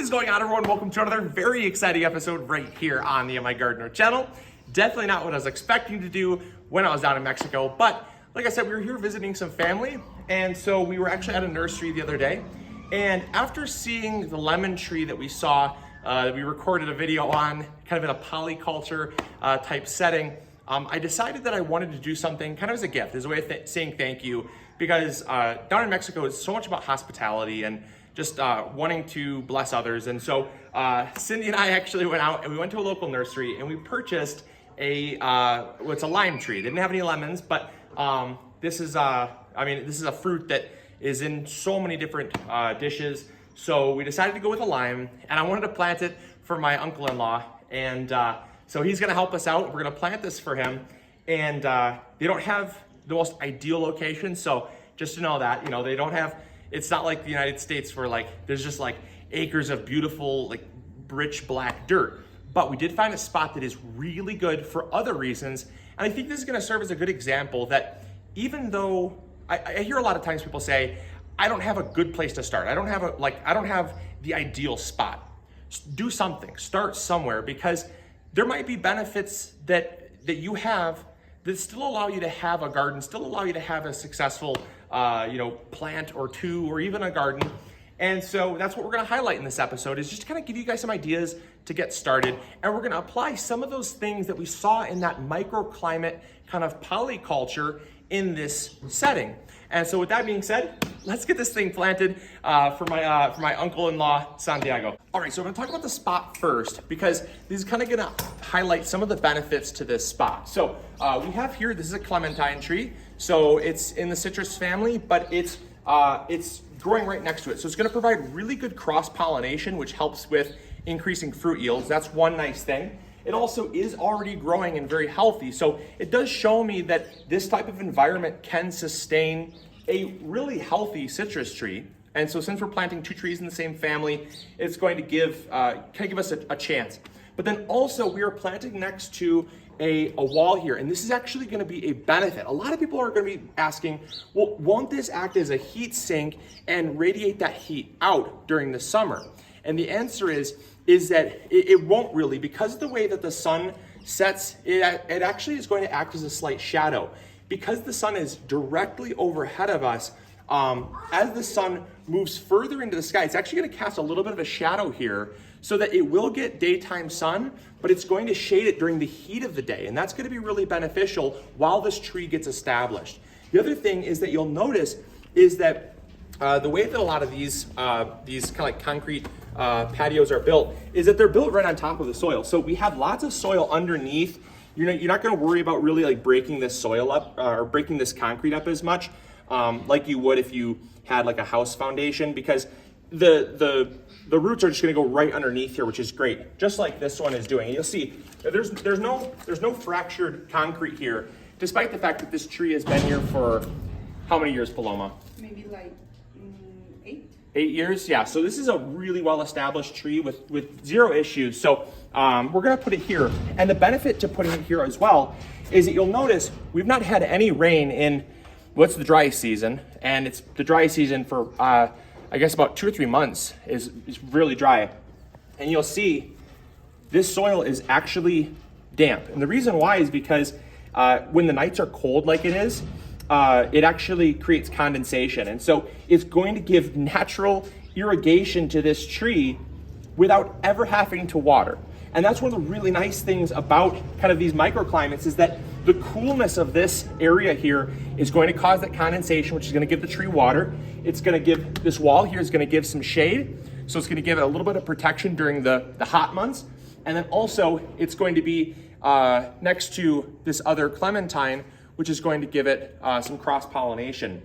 What is going on, everyone? Welcome to another very exciting episode right here on the MIgardener channel. Definitely not what I was expecting to do when I was down in Mexico, but like I said, we were here visiting some family, and so we were actually at a nursery the other day, and after seeing the lemon tree that we saw, that we recorded a video on, kind of in a polyculture type setting, I decided that I wanted to do something kind of as a gift, as a way of saying thank you, because down in Mexico, it's so much about hospitality and just wanting to bless others. And so Cindy and I actually went out and we went to a local nursery and we purchased it's a lime tree. They didn't have any lemons, but this is a fruit that is in so many different dishes. So we decided to go with a lime, and I wanted to plant it for my uncle-in-law. And so he's gonna help us out. We're gonna plant this for him. And they don't have the most ideal location. So just to know that, they don't have, it's not like the United States where there's just acres of beautiful, rich black dirt. But we did find a spot that is really good for other reasons. And I think this is gonna serve as a good example that even though, I hear a lot of times people say, I don't have a good place to start. I don't have the ideal spot. Do something, start somewhere, because there might be benefits that you have that still allow you to have a garden, still allow you to have a successful plant or two, or even a garden. And so that's what we're gonna highlight in this episode, is just to kind of give you guys some ideas to get started. And we're gonna apply some of those things that we saw in that microclimate kind of polyculture in this setting. And so with that being said, let's get this thing planted for my uncle-in-law, Santiago. All right, so I'm gonna talk about the spot first, because this is kind of gonna highlight some of the benefits to this spot. So we have here, this is a Clementine tree. So it's in the citrus family, but it's growing right next to it. So it's gonna provide really good cross-pollination, which helps with increasing fruit yields. That's one nice thing. It also is already growing and very healthy. So it does show me that this type of environment can sustain a really healthy citrus tree. And so since we're planting two trees in the same family, it's going to give us a chance. But then also we are planting next to a wall here, and this is actually going to be a benefit. A lot of people are going to be asking, well, won't this act as a heat sink and radiate that heat out during the summer? And the answer is that it won't really, because of the way that the sun sets, it actually is going to act as a slight shadow. Because the sun is directly overhead of us, as the sun moves further into the sky, it's actually going to cast a little bit of a shadow here, so that it will get daytime sun, but it's going to shade it during the heat of the day. And that's going to be really beneficial while this tree gets established. The other thing is that you'll notice is that the way that a lot of these kind of like concrete patios are built is that they're built right on top of the soil. So we have lots of soil underneath. You're not going to worry about really breaking this soil up or breaking this concrete up as much like you would if you had a house foundation, because the roots are just going to go right underneath here, which is great, just like this one is doing. And you'll see there's no fractured concrete here, despite the fact that this tree has been here for how many years, Paloma? Maybe 8. 8 years, yeah. So this is a really well-established tree with zero issues. So we're gonna put it here. And the benefit to putting it here as well is that you'll notice we've not had any rain in what's the dry season. And it's the dry season for, I guess about 2 or 3 months is really dry. And you'll see this soil is actually damp. And the reason why is because when the nights are cold like it is, it actually creates condensation. And so it's going to give natural irrigation to this tree without ever having to water. And that's one of the really nice things about kind of these microclimates, is that the coolness of this area here is going to cause that condensation, which is going to give the tree water. It's going to give, this wall here is going to give some shade. So it's going to give it a little bit of protection during the hot months. And then also it's going to be next to this other clementine, which is going to give it some cross-pollination.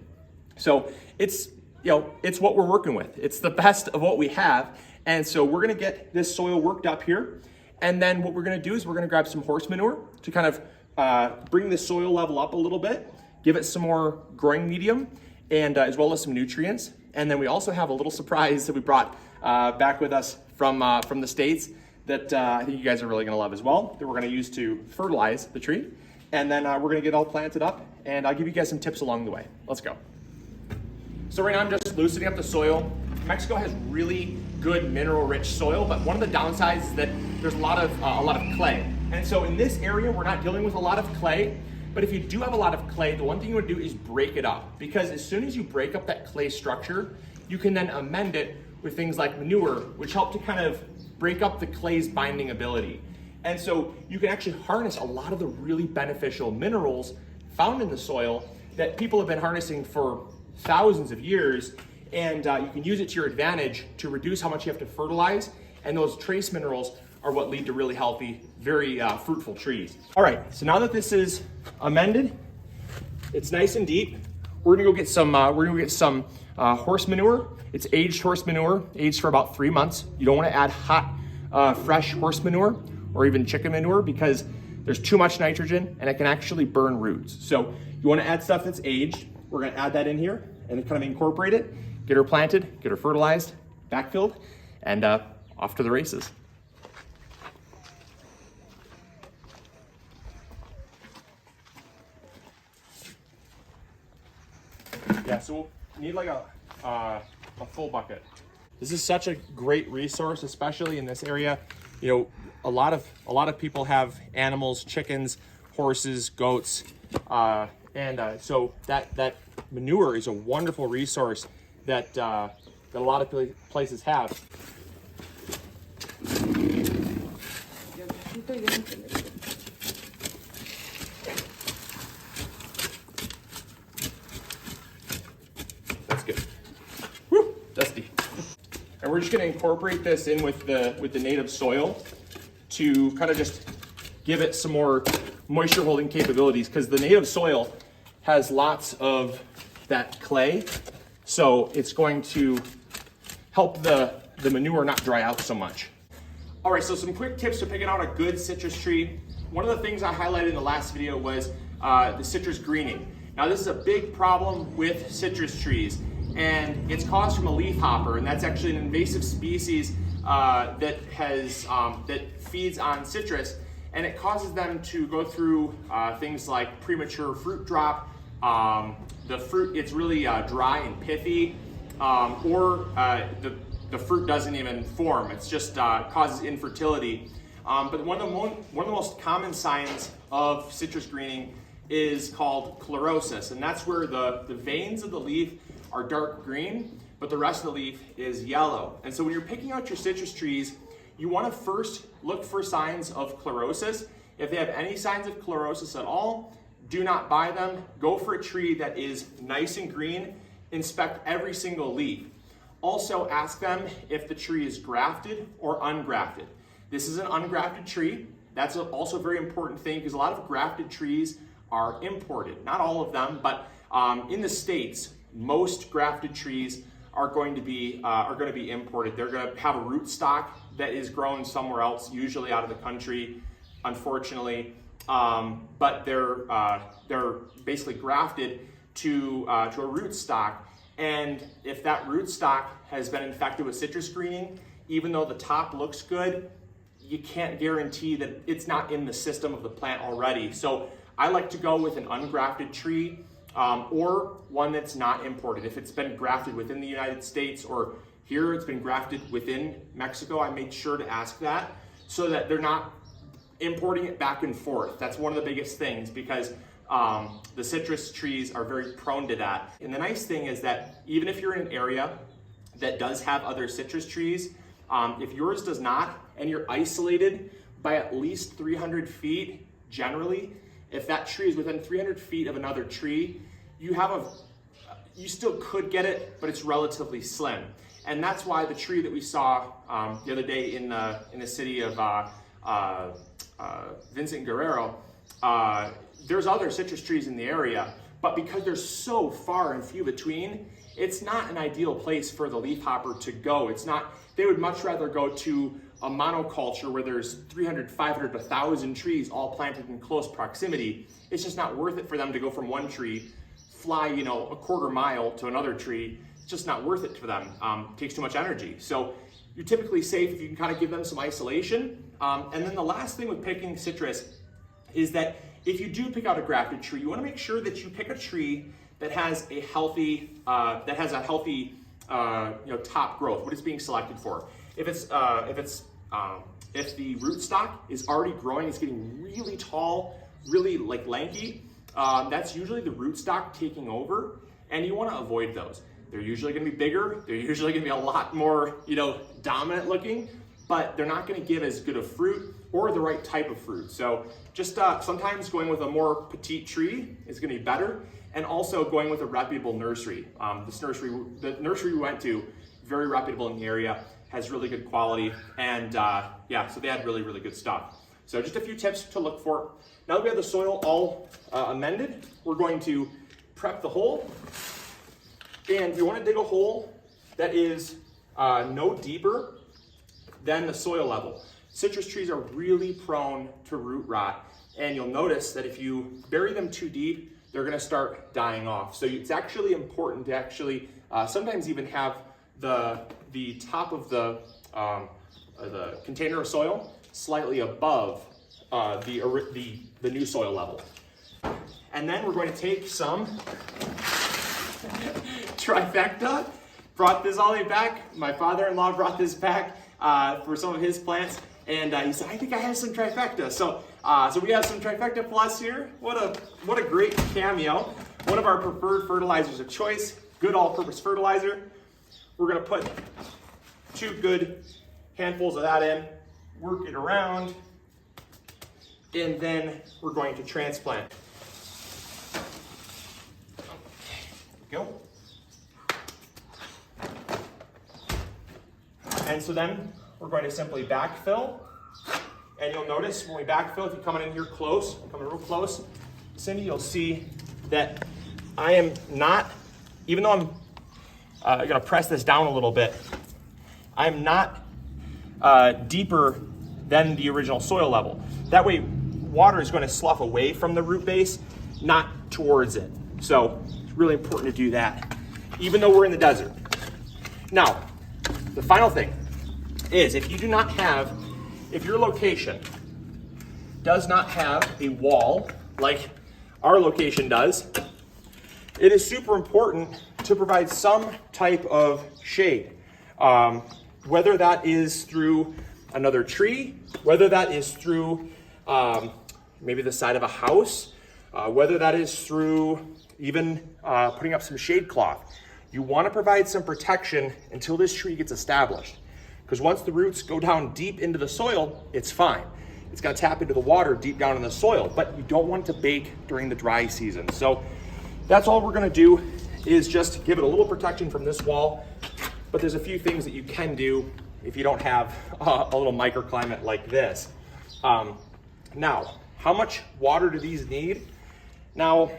So it's what we're working with. It's the best of what we have. And so we're gonna get this soil worked up here. And then what we're gonna do is we're gonna grab some horse manure to kind of bring the soil level up a little bit, give it some more growing medium, and as well as some nutrients. And then we also have a little surprise that we brought back with us from the States that I think you guys are really gonna love as well, that we're gonna use to fertilize the tree. And then we're gonna get it all planted up, and I'll give you guys some tips along the way. Let's go. So right now I'm just loosening up the soil. Mexico has really good mineral-rich soil, but one of the downsides is that there's a lot of clay. And so in this area, we're not dealing with a lot of clay, but if you do have a lot of clay, the one thing you would do is break it up, because as soon as you break up that clay structure, you can then amend it with things like manure, which help to kind of break up the clay's binding ability. And so you can actually harness a lot of the really beneficial minerals found in the soil that people have been harnessing for thousands of years, and you can use it to your advantage to reduce how much you have to fertilize, and those trace minerals are what lead to really healthy, very fruitful trees. All right, so now that this is amended, it's nice and deep, we're gonna go get some horse manure. It's aged horse manure, aged for about 3 months. You don't wanna add hot, fresh horse manure or even chicken manure, because there's too much nitrogen and it can actually burn roots. So you wanna add stuff that's aged. We're gonna add that in here and then kind of incorporate it, get her planted, get her fertilized, backfilled, and off to the races. Yeah, so we'll need like a full bucket. This is such a great resource, especially in this area. You know, a lot of people have animals, chickens, horses, goats, so that manure is a wonderful resource that a lot of places have. That's good. Woo, dusty. And we're just going to incorporate this in with the native soil to kind of just give it some more moisture holding capabilities, because the native soil has lots of that clay, so it's going to help the manure not dry out so much. All right, so some quick tips for picking out a good citrus tree. One of the things I highlighted in the last video was the citrus greening. Now this is a big problem with citrus trees, and it's caused from a leafhopper, and that's actually an invasive species that feeds on citrus, and it causes them to go through things like premature fruit drop. The fruit gets really dry and pithy, or the fruit doesn't even form. It's just causes infertility. But one of the most common signs of citrus greening is called chlorosis, and that's where the veins of the leaf are dark green, but the rest of the leaf is yellow. And so when you're picking out your citrus trees, you want to first look for signs of chlorosis. If they have any signs of chlorosis at all, do not buy them. Go for a tree that is nice and green. Inspect every single leaf. Also ask them if the tree is grafted or ungrafted. This is an ungrafted tree. That's also a very important thing, because a lot of grafted trees are imported. Not all of them, but in the States, most grafted trees are going to be imported. They're going to have a rootstock that is grown somewhere else, usually out of the country, unfortunately. But they're basically grafted to a rootstock, and if that rootstock has been infected with citrus greening, even though the top looks good, you can't guarantee that it's not in the system of the plant already. So I like to go with an ungrafted tree, or one that's not imported. If it's been grafted within the United States, or here it's been grafted within Mexico, I made sure to ask that, so that they're not importing it back and forth. That's one of the biggest things, because the citrus trees are very prone to that. And the nice thing is that even if you're in an area that does have other citrus trees, if yours does not, and you're isolated by at least 300 feet, generally, if that tree is within 300 feet of another tree, you still could get it, but it's relatively slim. And that's why the tree that we saw the other day in the city of Vincent Guerrero, there's other citrus trees in the area, but because they're so far and few between, it's not an ideal place for the leafhopper to go. They would much rather go to a monoculture where there's 300, 500, 1,000 trees all planted in close proximity. It's just not worth it for them to go from one tree, fly, a quarter mile to another tree. It's just not worth it for them. It takes too much energy. So you're typically safe if you can kind of give them some isolation. And then the last thing with picking citrus is that if you do pick out a grafted tree, you want to make sure that you pick a tree that has a healthy top growth, what it's being selected for. If the rootstock is already growing, it's getting really tall, really lanky, that's usually the rootstock taking over, and you want to avoid those. They're usually going to be bigger. They're usually going to be a lot more, dominant looking, but they're not going to give as good of fruit or the right type of fruit. So just sometimes going with a more petite tree is going to be better, and also going with a reputable nursery. The nursery we went to, very reputable in the area, has really good quality, and so they had really, really good stuff. So just a few tips to look for. Now that we have the soil all amended, we're going to prep the hole. And you want to dig a hole that is no deeper than the soil level. Citrus trees are really prone to root rot, and you'll notice that if you bury them too deep, they're going to start dying off. So it's actually important to actually sometimes even have the top of the container of soil slightly above the new soil level. And then we're going to take some trifecta. Brought this all the way back. My father-in-law brought this back for some of his plants, and he said, "I think I have some trifecta." So we have some trifecta plus here. What a great cameo! One of our preferred fertilizers of choice. Good all-purpose fertilizer. We're gonna put 2 good handfuls of that in, work it around, and then we're going to transplant. There we go. And so then we're going to simply backfill. And you'll notice when we backfill, if you come in here close, coming real close, Cindy, you'll see that I am not, even though I'm gonna press this down a little bit, I'm not deeper than the original soil level. That way, water is going to slough away from the root base, not towards it. So it's really important to do that, even though we're in the desert. Now, the final thing is if your location does not have a wall like our location does, it is super important to provide some type of shade. Whether that is through another tree, whether that is through maybe the side of a house, whether that is through even putting up some shade cloth. You want to provide some protection until this tree gets established. Because once the roots go down deep into the soil, it's fine. It's going to tap into the water deep down in the soil, but you don't want it to bake during the dry season. So that's all we're going to do is just give it a little protection from this wall. But there's a few things that you can do if you don't have a little microclimate like this. Now, how much water do these need? Now,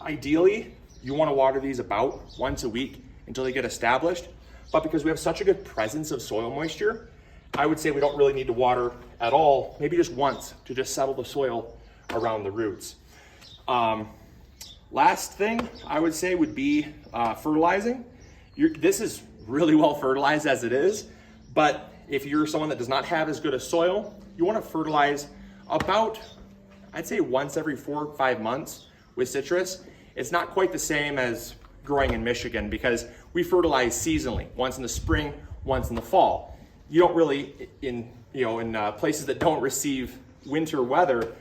ideally, you want to water these about once a week until they get established. But because we have such a good presence of soil moisture, I would say we don't really need to water at all, maybe just once to just settle the soil around the roots. Last thing I would say would be fertilizing. This is really well fertilized as it is, but if you're someone that does not have as good a soil, you want to fertilize about, I'd say once every 4 or 5 months with citrus. It's not quite the same as growing in Michigan because we fertilize seasonally, once in the spring, once in the fall. You don't really, in places that don't receive winter weather,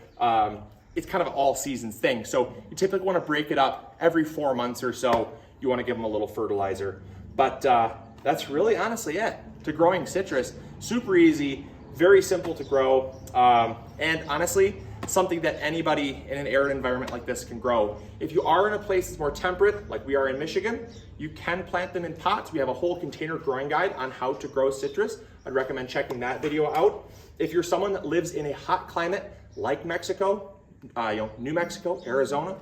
it's kind of an all seasons thing. So you typically want to break it up every 4 months or so. You want to give them a little fertilizer. But that's really honestly it to growing citrus. Super easy, very simple to grow, and honestly, something that anybody in an arid environment like this can grow. If you are in a place that's more temperate, like we are in Michigan, you can plant them in pots. We have a whole container growing guide on how to grow citrus. I'd recommend checking that video out. If you're someone that lives in a hot climate like Mexico, New Mexico, Arizona,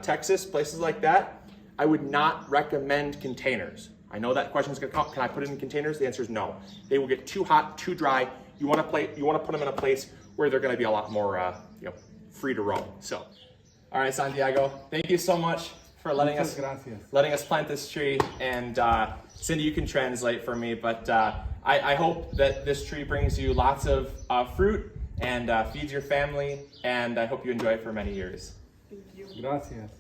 Texas, places like that, I would not recommend containers. I know that question is going to come, can I put it in containers? The answer is no. They will get too hot, too dry. You want to put them in a place where they're going to be a lot more free to roam. So, all right, Santiago, thank you so much for letting us plant this tree. And Cindy, you can translate for me, but I hope that this tree brings you lots of fruit and feeds your family, and I hope you enjoy it for many years. Thank you. Gracias.